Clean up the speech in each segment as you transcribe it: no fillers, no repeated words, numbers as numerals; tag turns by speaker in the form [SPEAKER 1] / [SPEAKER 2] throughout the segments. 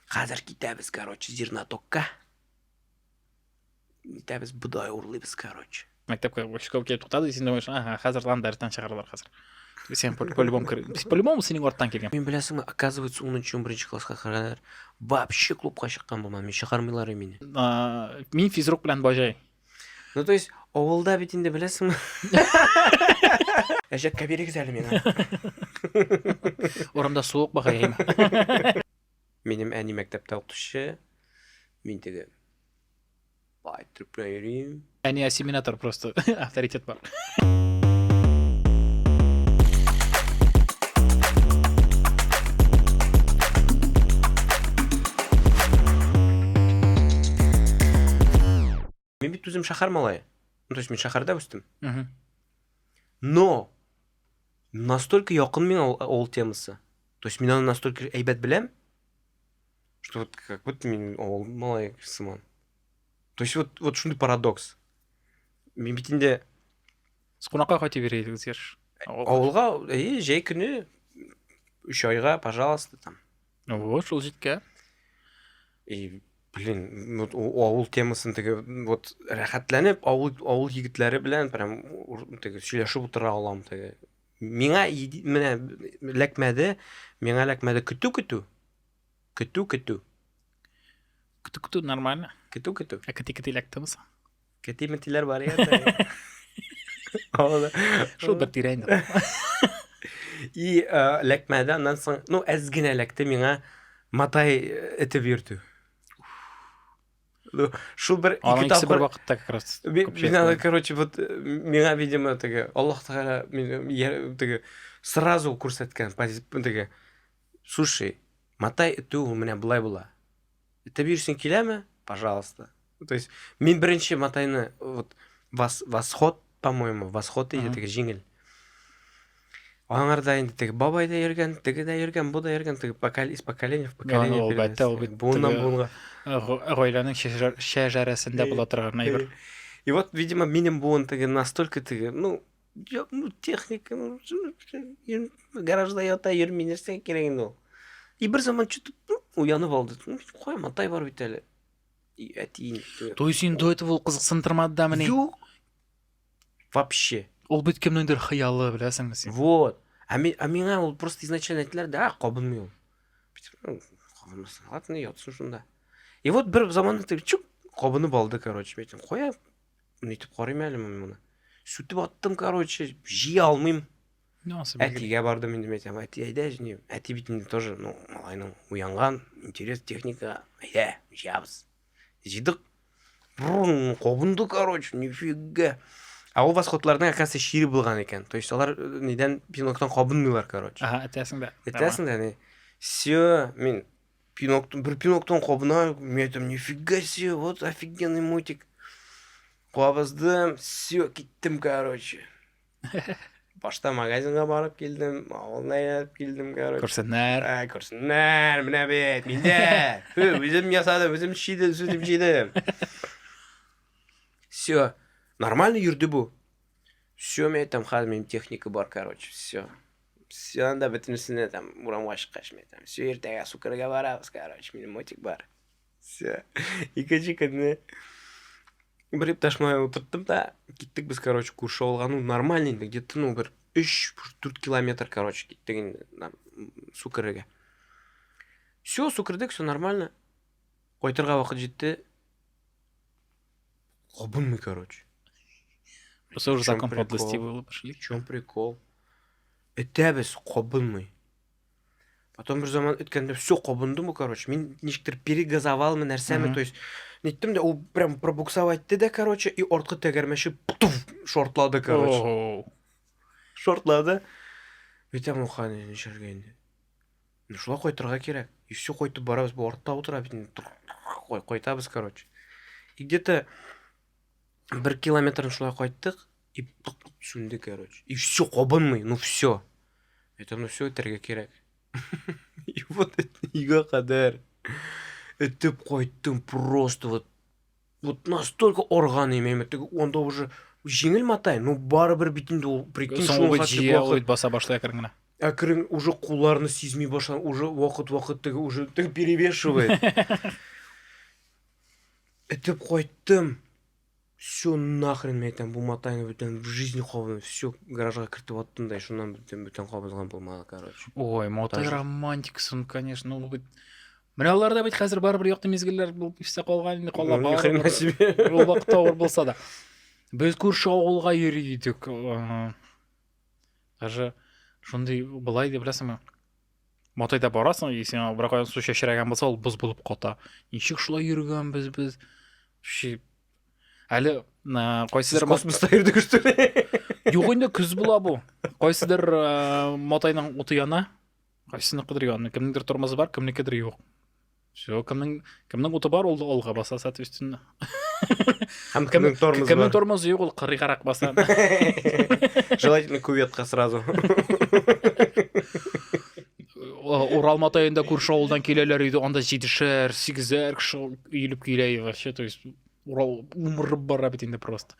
[SPEAKER 1] Қазір кетеміз, короче, зернотокқа. Кетеміз, бұдай ұрлаймыз, короче.
[SPEAKER 2] Мектепке школ келіп тоқтады, сен думаешь, қазір ландартан шығарылар қазір. Сен по-любому по-любому сенің орттан келген.
[SPEAKER 1] Мен білесің, оказывается, 10-11 классқа қарағандар вообще клубқа шыққан болман, мен шығармайлар мені.
[SPEAKER 2] Мен физрук білән бажай.
[SPEAKER 1] Ну, то есть, ауылда бетінде білесің. Әжек кәберек зәлі мен.
[SPEAKER 2] Орамда суық бағайым.
[SPEAKER 1] Менің әне мектепте оқытушы, мен тегі айтырып берейін.
[SPEAKER 2] Әне ассимилятор просто авторитет бар.
[SPEAKER 1] Мен бит өзім шахар малайы. Ну, то есть, мен шахарда өстім. Но настолько якын мен ол темасы. То есть, мен аны настолько әйбәт білем, что вот как будто мен ол малай сыман. То есть, вот шундай парадокс. Мен битінде
[SPEAKER 2] Қонаққа қойты берейді өзгерш.
[SPEAKER 1] ауылға, жай күні 3 айға, пожалуйста, там.
[SPEAKER 2] Вот, шул жетке.
[SPEAKER 1] И, блин, вот ауыл темасын теге вот рахатланып, ауыл егетләре белән прям теге сөйләшеп утыра алам теге. Миңа менә ләкмәде көтү.
[SPEAKER 2] Күту нормально.
[SPEAKER 1] Көтү.
[SPEAKER 2] Кәти ләктіміз.
[SPEAKER 1] Кәтиметиләр бар я.
[SPEAKER 2] Шул бір тирәйін.
[SPEAKER 1] И ләкмәде аннан соң, ну, әз генә ләкте миңа матай этеп йөртү. Шул бір
[SPEAKER 2] Аның икisi бір вақытта как раз.
[SPEAKER 1] Мен аны, короче, вот миңа, видимо, теге Аллах Тағала теге сразу күрсәткән теге. Слушай, матай этү ул менә булай була. Этеп йөрсең киләме? Пожалуйста. То есть, мен беренче матайны вот восход, по-моему, восход иде теге җиңел. Аңарда инде теге бабай да йөргән, теге дә йөргән, бу да йөргән, теге из поколения в поколение. Буыннан.
[SPEAKER 2] Ғойланың шәжәрәсендә була торган әйбер.
[SPEAKER 1] И вот, видимо, минем буын теге настолько теге, ну, техника, гаражда ята йөрми нәрсә кирәк инде ул. И бер заман чутып уянып алды. Кой, матай бар бит әле. И әти.
[SPEAKER 2] То есть син до этого кызыксындырмады да менә.
[SPEAKER 1] Юк. Вообще.
[SPEAKER 2] Ул бит кемнеңдер хыялы, беләсеңме син?
[SPEAKER 1] Вот. А миңа ул просто изначально әйттеләр да, кабынмый ул. Кабынмасын, ладно, ятсын шунда. И вот бір заманда теге чук кабынып алды, короче, мен әйтем, коя, нитеп карыйм әле мен моны. Сүтеп аттым, короче, жия алмыйм. Әтигә бардым инде, мен әйтем, әти әйдә, әти бит инде тоже, ну, малайның уянган, интерес техника, әйдә, жиябыз. Жидык. Кабынды, короче, нифига. А ул восходларның оказывается шире булган икән. То есть, алар нидән пиноктан кабынмыйлар, короче.
[SPEAKER 2] Әтәсең дә.
[SPEAKER 1] Әтәсең дә, не. Всё, мен пиноктан кабына, мен әйтем, нифига себе, вот офигенный мультик. Кабыздым, всё, киттем, короче. Башта магазинга барып килдем, авылны әйләнеп килдем, короче.
[SPEAKER 2] Күрсеннәр.
[SPEAKER 1] Күрсеннәр, менә бит, миндә. Үзем ясадым, үзем сүтеп җыйдым. Всё, нормально йөрде бу. Всё, мен әйтәм, хәзер минем техника бар, короче, всё. Всё, анда бөтенесенә там урамга чыккач мен әйтәм, всё, иртәгә сукырга барабыз, короче, минем мотик бар. Всё. Икенче көнне бір ипташмай утырттым да, киттек без, короче, күрше алган, ну, нормально инде, где-то, ну, бір 3-4 километр, короче, киттек инде, сукырга. Всё, сукырдык, всё нормально. Кайтырга вакыт җитте. Кабынмый, короче.
[SPEAKER 2] Просто уже закон подлости было, пошли.
[SPEAKER 1] В чем прикол? Этәбез кабынмый. Потом бір заман өткәндә всё кабындым, короче. Мин ничектер перегазовалмы нәрсәме, то есть ниттем дә ул прям пробуксовать да, короче, и орткы тәгәрмәче шортлады, короче. Шортлады. Әйтәм, уханы нишәргә инде. Ну, шулай кайтырга кирәк. И всё кайтып барабыз, бу артта утыра бит. Кайтабыз, короче. И где-то 1 километр шулай кайттык, и сүнде, короче. И всё кабынмый, ну всё. Әйтәм, ну всё этәргә кирәк. И вот өйгә кадәр этеп кайттым, просто вот настолько орган имеем, онда уже җиңел матай, ну барыбер бит инде ул, прикинь,
[SPEAKER 2] шул бит баса башлая кергән.
[SPEAKER 1] Әкірін уже қоларыны сезмей башлаған, уже уақыт тігі уже тігі перевешивает. Этіп қойттым. Все нахрен мен айтам, бұл матайны бүтін в жизни қобылым. Все гаражға кіртіп оттым да, шунан бүтін қобылған болмады, короче.
[SPEAKER 2] Ой, Мотай
[SPEAKER 1] Даже-
[SPEAKER 2] романтиксың, конечно. Ну, мыналарда бит қазір барбір яқты мезгілдер болып істе қолған,
[SPEAKER 1] Ну,
[SPEAKER 2] қолға
[SPEAKER 1] ни хрена себе.
[SPEAKER 2] ол уақытта ауыр болса да. Біз көрші ауылға ерейдік. Даже шондай былай деп білесің ме? Мотайда барасың, и сен бірақ су шашыраған болса, ол бұз болып қота. Нешік шулай жүрген біз. Әлі қойсыздар
[SPEAKER 1] Космоста жүрдік что ли?
[SPEAKER 2] Жоқ енді күз бұла бұл. Қойсыздар Мотайның ұтыяна. Қойсызны қыдырған. Кімніңдір тұрмасы бар, кімнікедір жоқ. Все, кімнің ұты бар, ол олға баса, соответственно.
[SPEAKER 1] Кімнің тормозы
[SPEAKER 2] Кімнің
[SPEAKER 1] бар?
[SPEAKER 2] тормозы жоқ, ол қырғарақ баса.
[SPEAKER 1] Желательно куветқа сразу.
[SPEAKER 2] Орал Матайында көрші ауылдан келелер үйді, онда 7-шер, 8-ер кіші үйіліп келей. Вообще, то есть, Орал умырып бара бетінде просто.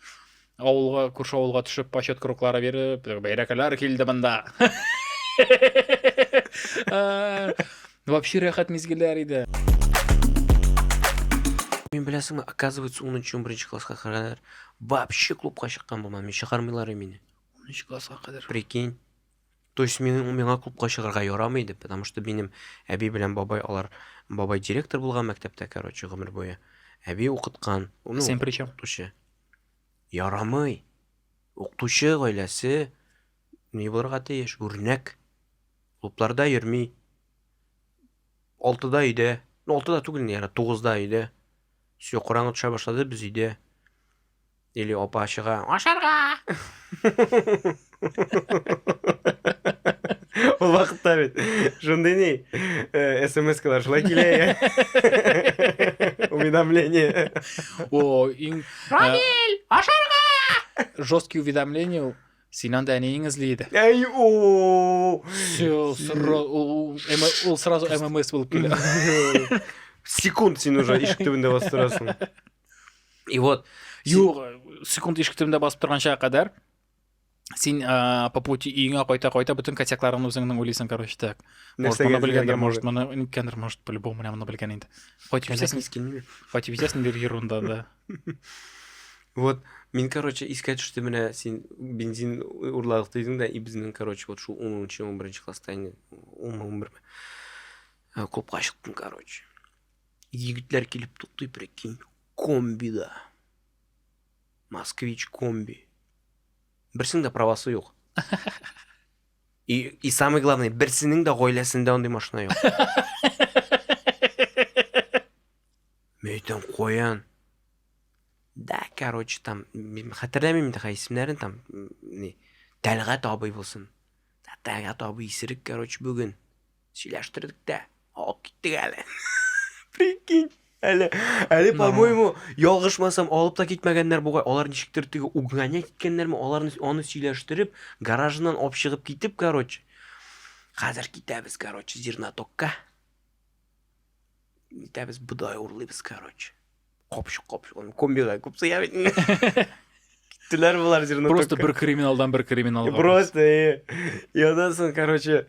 [SPEAKER 2] Ауылға, көрші ауылға түшіп, пашет круглары беріп, байракалар келді мында. Вообще рахат мезгілер еді.
[SPEAKER 1] Мен білесің ме, оказывается, 10-11 классқа қарадар вообще клубқа шыққан болмады. Мен шығармайлар мені.
[SPEAKER 2] 10 классқа қадыр.
[SPEAKER 1] Прикинь. То есть меңа клубқа шығарға ярамайды, потому что менің әби білен бабай, бабай директор болған мәктепте, короче, ғұмыр бойы. Әби оқытқан.
[SPEAKER 2] Сен причем?
[SPEAKER 1] Оқытушы. Ярамай. Оқытушы ғайласы не боларға тиеш, өрнек. Клубларда жүрмей. 6-да үйде. 6-да түгіл, яғни 9-да үйде. Все, құраңғы түша башлады біз үйде. Или опа ашыға. Ашарға! Ол вақытта бет. Жондай не? СМС-калар шылай келе. Уведомление.
[SPEAKER 2] Рамиль, ашарға! Жесткие уведомления сенен де әнейін ізлейді.
[SPEAKER 1] Ай, о.
[SPEAKER 2] Все, ол сразу ММС болып келе.
[SPEAKER 1] Секунд сен уже ишік түбінде басып тұрасың. И вот.
[SPEAKER 2] Жоқ, секунд ешкі түбінде басып тұрғанша қадар, сен по пути үйіңе қойта bütün косякларын өзіңнің ойлайсың, короче, так. Может, мұны білгендер, может, по-любому мұны білген енді. Хоть витесің бер ерунда, да.
[SPEAKER 1] Вот, мен, короче, искать, что мені сен бензин ұрлалық дейдің да, и біздің, короче, вот шу 10-11 класста, 10-11 клубқа шықтым, короче. Егітлер келіп тұқты, прикинь, комбида. Москвич комби. Бірсінің де правасы жоқ. И самый главный, бірсінің де ғойласында ондай машина жоқ. Мен айтам, қоян. Да, короче, там, хатırlamаймын да есімдерін, там, Тәлғат абай болсын. Тәлғат абай есірік, короче, бүгін. Сөйләштірдік та, алып кеттік әлі. Прикинь. Әлі, по-моему, ялғышмасам, алып та кетмәгәннәр бұғай. Олар нешіктір тегі угнаня кеткеннер ме, олар оны сөйләштіріп, гаражынан оп шығып кетіп, короче. Қазір кетәбіз, короче, зернатокка. Кетәбіз бұдай ұрлайбыз, короче. Қопшық, комбиға көпсі ябетін. Кеттілер бұлар зернатокка.
[SPEAKER 2] Просто бір криминалдан бір криминалға.
[SPEAKER 1] Просто, и одан соң, короче,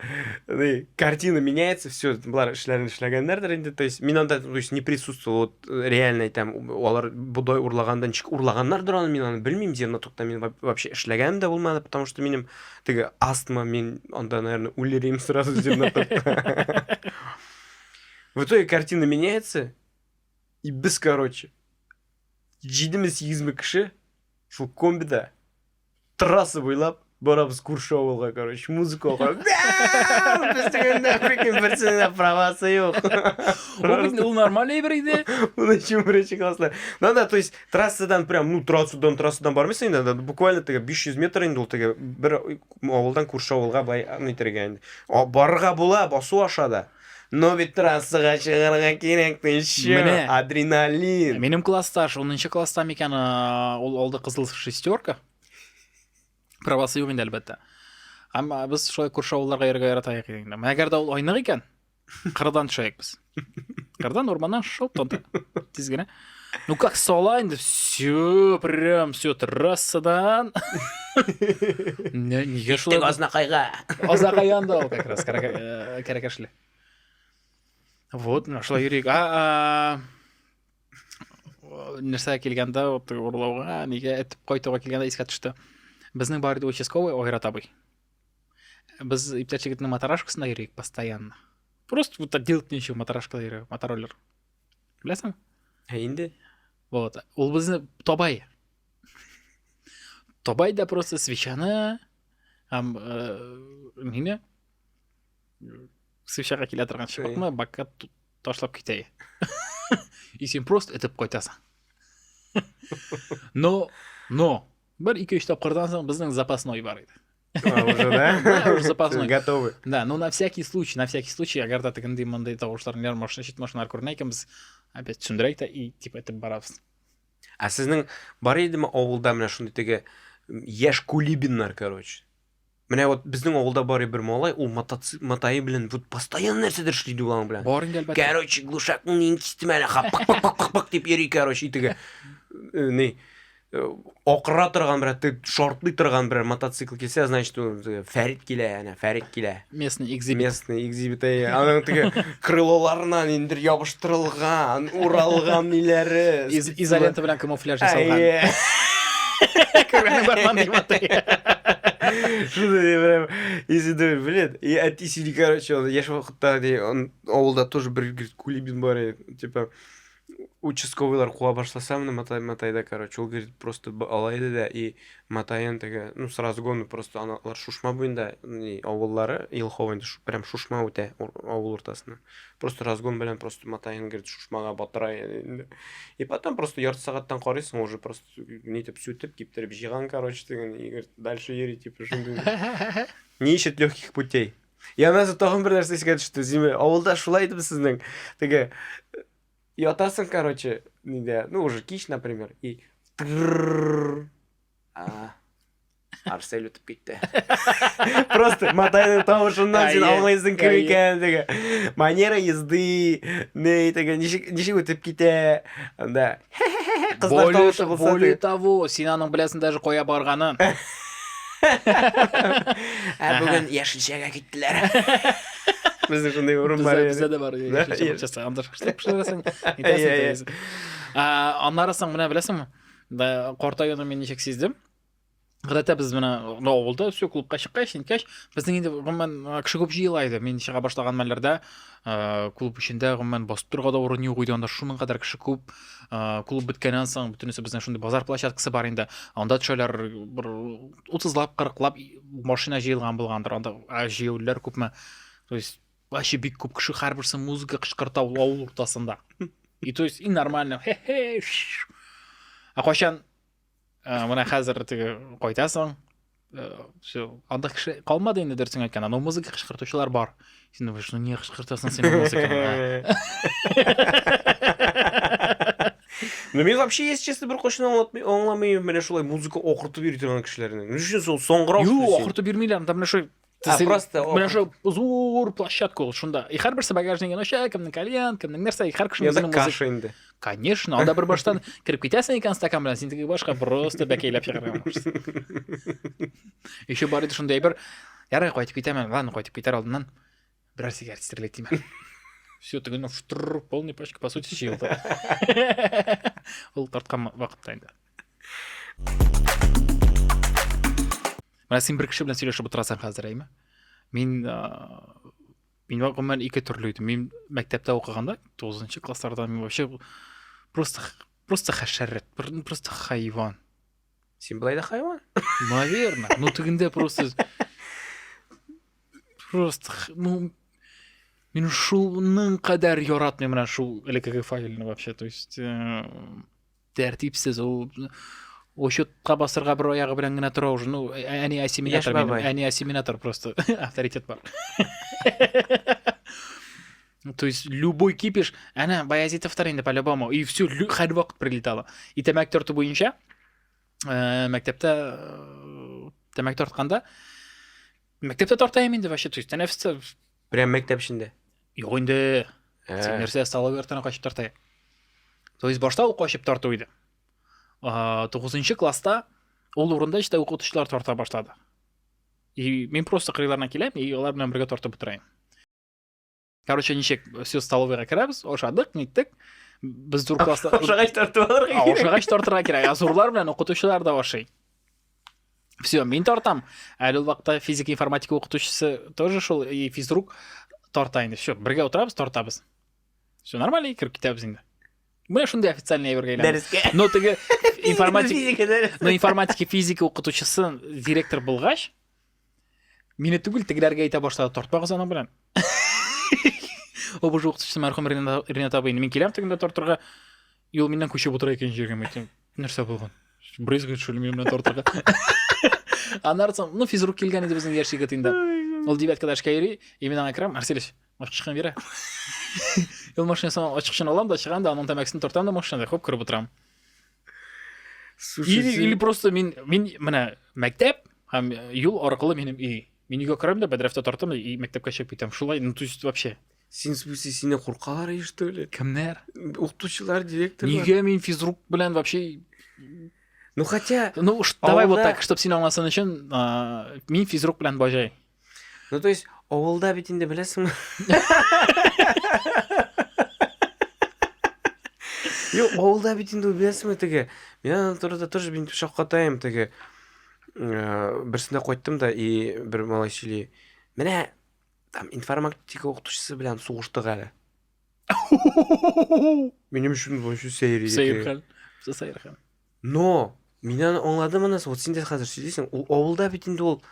[SPEAKER 1] картина меняется, все, бұлар ішләгендердер енді, то есть, мен анда, то есть, не присутствовал, вот, реально, там, олар бұдай ұрлағандан, ұрлағаннар дұраны, мен аны білмеймін, зернатокта мен вообще ішләгенім де болмады, потому что менің, тегі, астма, мен анда, наверное, өлерейм сразу зернатокта. В итоге картина меняется, и біз, короче, 7-8 кіші, шул комбида трасса бойлап барабыз көрші ауылға, короче, музыка оқып. Біздігінде прикинь, бірсінде правасы жоқ.
[SPEAKER 2] Ол нормальный бір еді.
[SPEAKER 1] Он еще бірінші класслар. Да, то есть трассадан прям, трассадан бармайсың енді, буквально 500 метр енді, ол бір ауылдан көрші ауылға былай нетірген. Барға бола, басу ашада. Но ведь трассаға шығарға керекті еще адреналин.
[SPEAKER 2] Менің классташ, 10-шы класста мекен ол алды қызыл шестерка. Правасы жоқ енді әлбәтті. Ама біз шолай көрші ауылдарға ерге яратайық едіңді. Мәгерді ол ойнақ екен, қырдан түшайық біз. Қырдан орманнан шылып тонды. Тезгені. Ну как солай енді, все, прям все трассадан. Неге шулай?
[SPEAKER 1] Азнақайға.
[SPEAKER 2] Азақай анда ол как раз кәрәкәшле. Вот, шулай йөрик. Нәрсә килгәндә, урлауга, нигә этеп кайтуга килгәндә искә төште. Безнең бар иде участковый Ойрат абый. Без иптәш егетнең моторашкасында йөрик постоянно. Просто вот делать нечего, моторашкада йөри, мотороллер. Беләсең?
[SPEAKER 1] Инде.
[SPEAKER 2] Вот. Ул безне Тобай. Тобай да просто свечаны һәм мине свечага килә торган чыбыкны бакка ташлап китә. И син просто этеп кайтасың. Но бер 2-3 тапкырдан соң безнең запасной бар иде.
[SPEAKER 1] Уже, да?
[SPEAKER 2] Уже запасной.
[SPEAKER 1] Готовы.
[SPEAKER 2] Да, ну на всякий случай, агар да тегендей мондай тавышларны машина чит машиналар күренә икән, без опять төшендерәйек та и типа этеп барабыз.
[SPEAKER 1] Сезнең бар идеме авылда менә шундый теге яшь кулибиннар, короче. Менә вот безнең авылда бар бер малай, ул матайы белән вот постоянно нәрсәдер эшлиде ул белән.
[SPEAKER 2] Бар инде әлбәттә.
[SPEAKER 1] Короче, глушакның нин кистем әле, пак дип йөри, короче, теге не окыра торган бер, шортлый торган бер мотоцикл килсә, значит, Фәрит килә, Фәрит килә.
[SPEAKER 2] Местный экзибит.
[SPEAKER 1] Аның теге крылоларына ниндер ябыштырылган, уралган ниләре.
[SPEAKER 2] Изолента белән камуфляж ясалган. Күргәнең барман димәтәй.
[SPEAKER 1] Шундый прям, если ты, блин, и отисили, короче, я ж вакытта он авылда тоже бер кулибин бар, типа участковыйлар куа башласа менә матайда, короче, ул говорит, просто алайды да и матайын теге, ну сразу гоны просто аналар Шушма буенда, авыллары Елховында прям Шушма үтә авыл уртасына. Просто разгон белән просто матайын, говорит, Шушмага батырай. И потом просто ярты сагаттан карыйсың, уже просто нитеп сүтеп киптереп җыйган, короче, деген, и говорит, дальше йөри, типа шундый. Не ищет легких путей. Я наза тагын бер нәрсә искә төште, зиме, авылда шулай идеме сезнең? Теге ятасың, короче, ниндә, ну уже кич, например, и Арсель үтеп китте. Просто матайның тавышыннан син аңлайсың кем икән, теге манера езды, не теге ничек үтеп китә, анда кызлар тавышы булса.
[SPEAKER 2] Более того, син аның беләсен даже кая барганын.
[SPEAKER 1] Бүген яшелчәгә киттеләр. Безнең шундый урын бар.
[SPEAKER 2] Бездә дә бар. Яшелчә анда эшләсәң, итәсең. Аннарысың менә беләсеңме? Да картаюны мин ничек сиздем? Гадәттә без менә авылда все клубка чыккач, инкәч, безнең инде гомумән кеше күп җыела иде. Мин чыга башлаган мәлләрдә клуб эчендә гомумән басып торырга да урын юк иде. Анда шуның кадәр кеше күп. Клуб биткәннән соң бөтенесе безнең шундый базар площадкасы бар инде. Анда төшәләр бер 30лап, 40лап машина җыелган булгандыр. Анда җыелүләр күпме. То есть вообще бик күп кеше һәрберсе музыка кычкырта авыл уртасында. И то есть и нормально. Кайчан менә хәзер теге кайтасың. Все, анда кеше калмады инде дөресен әйткәндә. Но музыка кычкыртучылар бар. Син шуны не кычкыртасың син музыканы?
[SPEAKER 1] Ну мен вообще если честно бер кошын аңламыйм, менә шулай музыка окыртып йөри торган кешеләрне. Ни өчен сол соңгырау?
[SPEAKER 2] Юк, окыртып бирмиләр. Анда менә шул
[SPEAKER 1] просто
[SPEAKER 2] менә шул зур площадка ул шунда. И һәрберсе багажнигә нәшә, кемнең кальян, кемнең нәрсә, и һәр кешенең үзенең
[SPEAKER 1] каша инде.
[SPEAKER 2] Конечно, анда бер баштан кирип китәсең икән стакан белән, син теге башка просто бәкәйләп чыгарган. Еще бар иде шундай бер, ярый кайтып китәмен, ладно, кайтып китәр алдыннан берәр сигарет стирлетим. Все, теге полный пачка, по сути, җыелды. Ул тарткан вакытта инде. Менә син бер кеше белән сөйләшеп утырасың хәзер, әйме? Мин гомумән ике төрле идем. Мин мәктәптә укыганда, 9нчы классларда мин вообще просто хәшәрәт, просто хайван.
[SPEAKER 1] Син былай да хайван?
[SPEAKER 2] Наверное. Ну тегендә просто ну мин шуның кадәр яратмыйм менә шул элекеге файлны вообще, то есть тәртипсез ул счетка басырга бер аягы белән генә тора уже, ну әни ассимилятор, әни ассимилятор просто авторитет бар. То есть любой кипиш, ana Баязитов инде по-любому, и все һәр вакыт прилетало. И тәмәк тарту буенча мәктәптә тәмәк тартканда мәктәптә тартаем инде вообще, то есть тәнәфестә
[SPEAKER 1] прям мәктәп эчендә.
[SPEAKER 2] Юк инде. Син нәрсә стало вертана качып тартая. То есть башта ул качып тарту иде. 9нчы класста Ол орында işte оқытушылар тарта башлады. И мен просто қиыларына келем, и олар менен бірге тартып бітірейін. Короче, ничек, все столовыйға кіреміз, ошадық, неттік. Біз тур класста...
[SPEAKER 1] Ошағаш тартып алырға керек.
[SPEAKER 2] Ошағаш тартырға керек. Азурлар менен оқытушылар да ошай. Все, мен тартам. Әлі ол вақытта физика информатика оқытушысы тоже шол, и физрук тартайын. Все, бірге отырабыз, тартабыз. Все нормально, кіріп кетеміз енді. Міне шундай официальный әйберге айланды.
[SPEAKER 1] Дәріске.
[SPEAKER 2] Но теге
[SPEAKER 1] Физика дәріс.
[SPEAKER 2] но информатика физика оқытушысы директор болғаш, мені түгіл тегілерге айта баштады, тартпағыз ана білен. Ол бұл оқытушысы мәрхум Ринат абай, мен келем тегінде тартырға, ел менен көшіп отыра екен жерге, мен нәрсе болған. Брызгает, что ли, мен тартырға. Анарсам, ну физрук келген еді біздің ершіге тыйында. Ол девяткада шкайри, и мен аңа кірам, Марселеш, ашқышқан бері. Ел машинасынан ашқышын алам да, шығам да, анын тәмәкісін тартам да машинада, хоп, кіріп отырам. Или просто мен мына мектеп һәм юл аркылы менің үй. Мен үйге кірем да, бәдрәфтә тартам и мектепке чыгып китәм. Шулай, ну то есть вообще.
[SPEAKER 1] Син смысле сине куркалар еш что ли?
[SPEAKER 2] Кемнәр?
[SPEAKER 1] Укытучылар, директорлар.
[SPEAKER 2] Нигә мен физрук белән вообще...
[SPEAKER 1] Ну хотя...
[SPEAKER 2] Ну, давай вот
[SPEAKER 1] Авылда-
[SPEAKER 2] так, чтобы син аңласын өчен, мен физрук белән бажай.
[SPEAKER 1] Ну то есть, авылда бит инде беләсеңме? Yok авылда бит инде беләсеңме теге. Мен аны турыда тоже бин шаккатайым теге. Берсендә кайттым да и бер малай сөйли. Менә там информатика укытучысы белән сугыштык әле. Минем өчен вообще сәер иде.
[SPEAKER 2] Сәерхан. Сәерхан.
[SPEAKER 1] Но мен аны аңладым анасы. Вот син дә хәзер сөйлисең, ул авылда бит инде ул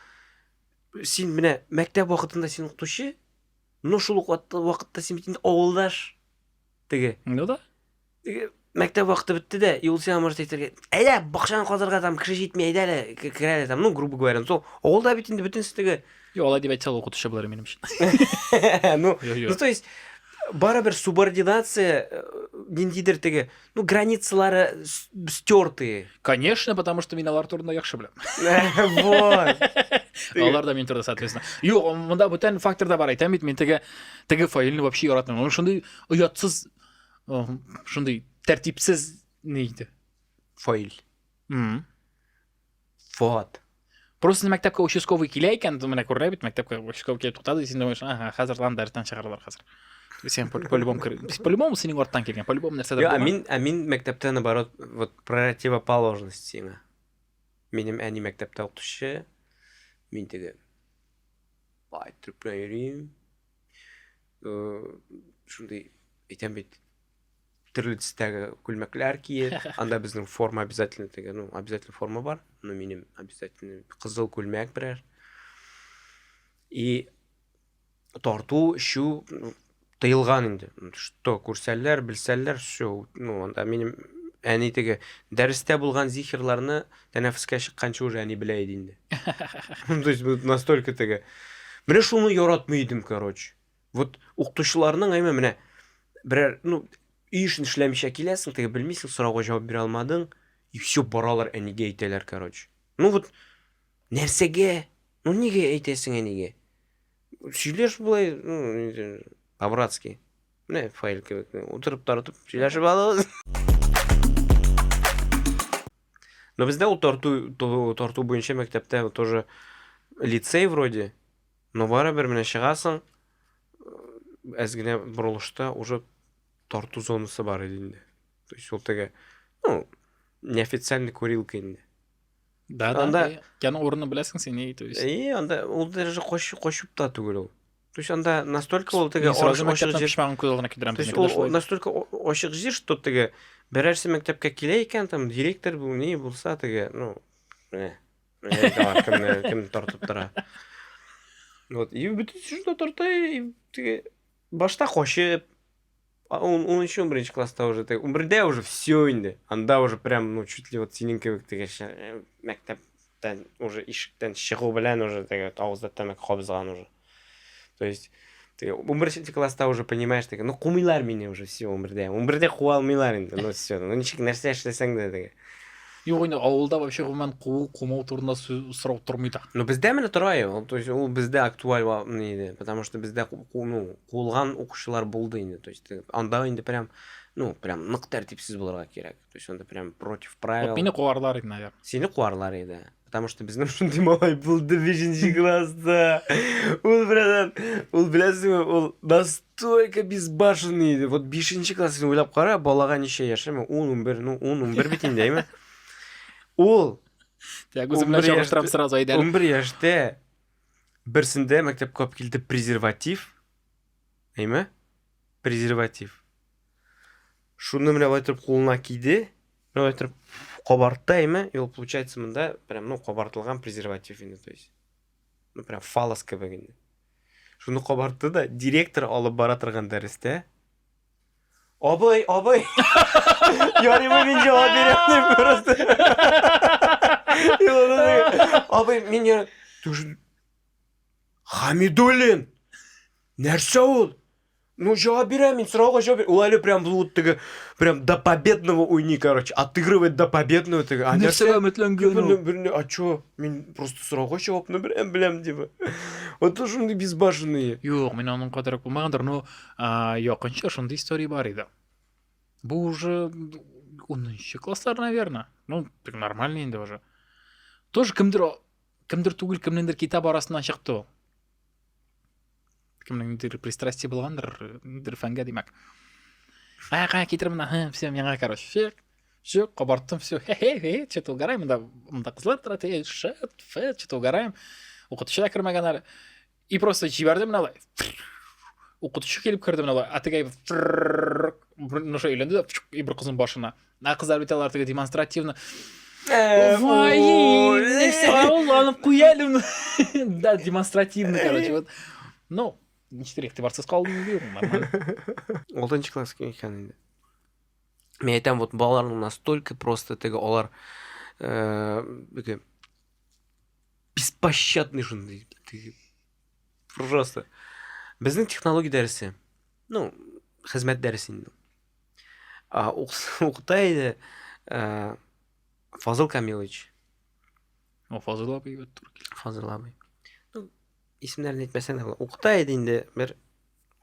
[SPEAKER 1] син менә мәктәп вакытында син укытучы, но шул вакытта син бит инде авылдаш. Теге.
[SPEAKER 2] Ну да.
[SPEAKER 1] Мәктәп вакыты бетте дә, и ул сиңа может әйтергә, әйдә, бакчаны казырга там кеше җитми, әйдә әле, кер әле там, ну, грубо говоря. So, авылда бит инде бөтенсе теге.
[SPEAKER 2] Yo, алай дип әйтсә, укытучы булыр минем өчен.
[SPEAKER 1] Ну,
[SPEAKER 2] Yo.
[SPEAKER 1] ну, то есть, барыбер субординация, ниндидер теге, ну, границалары стертые.
[SPEAKER 2] Конечно, потому что мин алар турында яхшы беләм.
[SPEAKER 1] Вот.
[SPEAKER 2] Алар да мен турында, соответственно. Юк, монда бүтән фактор да бар әйтәм бит, мен теге файлны вообще яратмыйм. Ул шундый оятсыз, шундый тәртипсез нейді.
[SPEAKER 1] Файл. Вот.
[SPEAKER 2] Просто мәктәпкә участковый килә икән, менә күрә бит, мәктәпкә участковый килеп туктады, син думаешь, ага, хәзер лан дәрестән чыгаралар хәзер. Сен по-любому по-любому синең арттан килгән, по-любому нәрсәдер
[SPEAKER 1] А
[SPEAKER 2] булган.
[SPEAKER 1] мин мәктәптә наоборот, вот противоположность сиңа. Минем әни мәктәптә укытучы, мин теге айтып йөрим. Шундый әйтәм бит, төрле төстәге күлмәкләр киеп, анда безнең форма обязательно теге, ну, обязательно форма бар, но минем обязательно кызыл күлмәк берәр. И тарту, шу тыйылган инде. Что күрсәләр, белсәләр, все, ну, анда минем әни теге дәрестә булган зихирларны тәнәфескә чыкканчы уже әни белә иде инде. То есть настолько теге. Менә шуны яратмый идем, короче. Вот укытучыларның әйме менә берәр, ну, үй эшен эшләмичә киләсең, теге белмисең, сорауга җавап бирә алмадың, и все баралар әнигә әйтәләр, короче. Ну вот нәрсәгә? Ну нигә әйтәсең әнигә? Сөйләш булай, ну, по-братски. Менә файл кебек, утырып тартып сөйләшеп алабыз. Но бездә ул тарту буенча мәктәптә тоже лицей вроде, но барыбер менә чыгасың, әз генә борылышта уже тарту зонасы бар иде инде. То есть ул теге, ну, неофициальный курилка инде.
[SPEAKER 2] Да,
[SPEAKER 1] Анда-
[SPEAKER 2] яны урынны беләсең син, то есть.
[SPEAKER 1] И анда ул даже кочуп та түгел ул. То есть анда настолько ул теге
[SPEAKER 2] Мин сразу
[SPEAKER 1] ачык
[SPEAKER 2] мәктәптән
[SPEAKER 1] җир.
[SPEAKER 2] пишмаган күз алдына китерәм.
[SPEAKER 1] То есть ул настолько ачык җир, что теге берәрсе мәктәпкә килә икән, там директор бу ни булса теге, ну, кем тартып тора. Вот, и бөтен шунда тарта, и теге башта кочып, 11 класста уже теге, 11дә уже все инде. Анда уже прям, ну, чуть ли вот синең кебек теге мәктәптән уже ишектән чыгу белән уже теге авызда тәмәке кабызган уже. То есть ты 11 класста уже понимаешь, теге, ну кумыйлар мине уже все 11дә куа алмыйлар инде, ну все, ну ничек нәрсә эшләсәң дә теге.
[SPEAKER 2] Юк, инде авылда вообще гомумән кумау турында сорау тормый да.
[SPEAKER 1] Ну бездә менә тора ул, то есть ул бездә актуаль иде, потому что бездә ну кулган укучылар булды инде, то есть анда инде прям, ну, прям нық тәртіпсіз боларға керек. То есть, онда прям против правил.
[SPEAKER 2] Вот мені қуарлар еді, наверное.
[SPEAKER 1] Сені қуарлар еді. Потому что біздің шындай малай болды 5-ші класста. Ол, братан, ол білесің бе, ол настолько безбашенный еді. Вот 5-ші класс ойлап қара, балаға неше яшы? 10-11, ну, 10-11 бітінде, ме? Ол
[SPEAKER 2] Так, өзімнен шағыштырам сразу айдар.
[SPEAKER 1] 11 яшта бірсінде мектепке алып келді презерватив. Әйме? Презерватив. Шуны міне айтырып қолына киді. Міне айтырып қобартты, әйме? И ол получается мында прям, ну, қобартылған презерватив енді, то есть. Ну, прям фалос кебегінде. Шуны қобартты да директор алып бара тұрған дәрісте. Абай! Ярыма мен жауап беремін просто. Абай, мен Хамидуллин! Нәрсе ол? Ну, жауап беремін, сұрауға жауап беремін. Ол әлі прям бұл прям до победного уйни, короче. Отыгрывает до победного. А
[SPEAKER 2] Нәрсе үмітленген.
[SPEAKER 1] А чё? Мен просто сұрауға жауапны білем, деп. Вот то шундай безбашенные.
[SPEAKER 2] Жоқ, мен оның қадірі болмағандар, но яқынша шундай история бар еді. Бұл уже 10-ші класстар, наверное. Ну, так нормально енді уже. Тоже кімдір түгіл, кімнендір китап арасынан шықты ол. Кімнендір пристрастие болғандар, фәнге демек. Қая кетірімін, все, менға, короче, все, қобарттым, все, что-то угораем, мында қызлар тұрады, что-то угораем. Оқытушы да кірмеген әрі. И просто жібердім мыналай. Оқытушы келіп кірді мыналай. Атығай нұша үйленді да, и бір қызын башына. Қыздар беталар тігі демонстративно. Ой, не все, алып қоялым. Да, демонстративно, короче. Ну, нечтер ектибарсыз қалдым деймін, нормально.
[SPEAKER 1] 6-ші класс екен енді. Мен айтам, вот балалардың настолько просто тігі олар беспощадный жынды. Просто. Біздің технология дәрісі. Ну, қызмет дәрісі енді. Оқытайды Фазыл Камилович.
[SPEAKER 2] Фазыл абай өтті.
[SPEAKER 1] Фазыл абай. Ну, есімдерін етмесен әлі. Оқытайды енді бір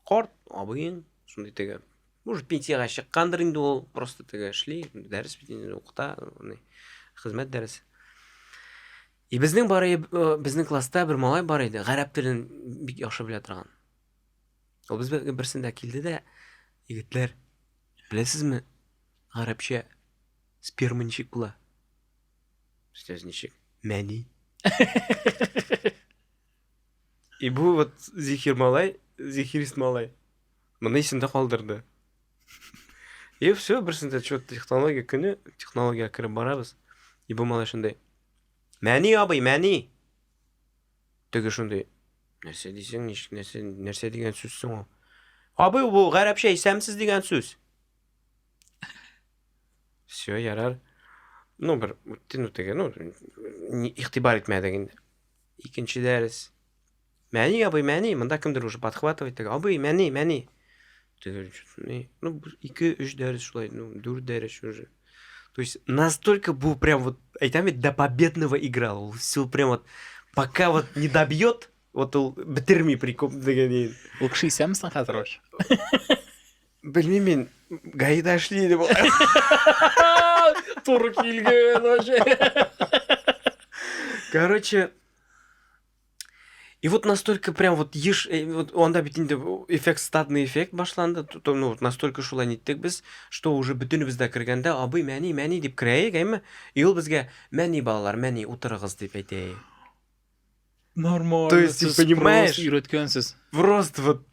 [SPEAKER 1] қорт, абайын, сондай тегі. Может, пенсияға шыққандыр енді ол просто тегі шлей, дәріс бітінде оқыта, қызмет дәрісі. И біздің класста бір малай бар еді, ғарап тілін бик яқшы біле тұрған. Ол біз бірсінде келді де, егітлер, білесіз ме, ғарапша сперма нешек бұла? Сөз нешек? Мәни. И бұл вот зихирист малай. Мұны есінде қалдырды. И все, бірсінде технология күні, технология кіріп барабыз. И бұл малай шындай. Мәни, абай, мәни. Түгі шындай. Нәрсе дейсің, нәрсе деген сөзсің ол. Абай, бұл ғарапша исәмсіз деген сөз. Все, ярар. Ну, бір, иқтибар етмеді. Екінші дәріс. Мәни, абай, мәни. Мұнда кімдір уже подхватывает. Абай, мәни. Ну, 2-3 дәріс шулай, 4 дәріс уже. То есть настолько был прям вот, айтам ведь до победного играл. Все прям вот, пока вот не добьет, вот он бітірмей прикоп деген.
[SPEAKER 2] Ол кіші исәмісің қазір вообще?
[SPEAKER 1] Білмеймін, гайда шли деп.
[SPEAKER 2] Туры келген вообще.
[SPEAKER 1] Короче, и вот настолько прям вот еш, вот онда битинде эффект, стадный эффект башланды, ну вот настолько шулай ниттік біз, что уже бүтінімізді кіргенде, абай, мәни деп кірейік, әйме? И ол бізге, мәни балалар, мәни отырығыз деп әйтейік.
[SPEAKER 2] Нормально.
[SPEAKER 1] То есть, ты понимаешь?
[SPEAKER 2] Үйреткенсіз.
[SPEAKER 1] Просто вот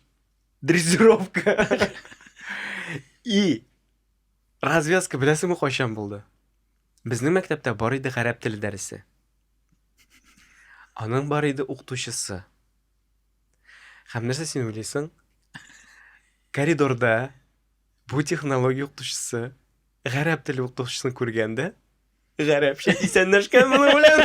[SPEAKER 1] дрессировка. И развязка білесің ме қошан болды? Біздің мектепте бар еді ғарап тілі дәрісі. Аның бар еді оқытушысы. Һәм нәрсе сен ойлайсың? Коридорда бұл технология оқытушысы ғарап тілі оқытушысын көргенде, ғарапша исәнләшкән мұны білем.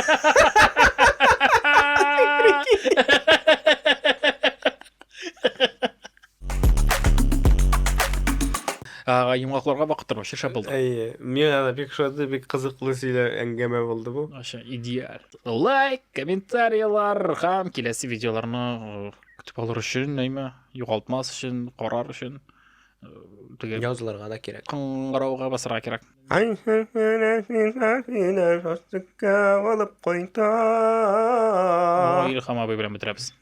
[SPEAKER 2] Йомғақларға бақыттыр, шерша болды.
[SPEAKER 1] Мен ана бек шоды, бек қызықлы сөйлі әңгіме болды бұл.
[SPEAKER 2] Идеал. Лайк, комментариялар, һәм келесі видеоларны күтіп алыр үшін, жоғалтмас үшін, қарар үшін Теге
[SPEAKER 1] Язылырга да кирәк.
[SPEAKER 2] кыңгырауга басырга кирәк.
[SPEAKER 1] Алып кайта.
[SPEAKER 2] Илһам абый белән бетерәбез.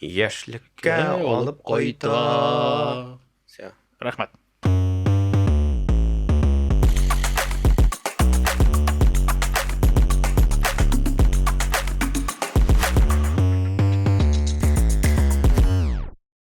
[SPEAKER 1] Яшьлеккә алып кайта. Всё.
[SPEAKER 2] Рәхмәт.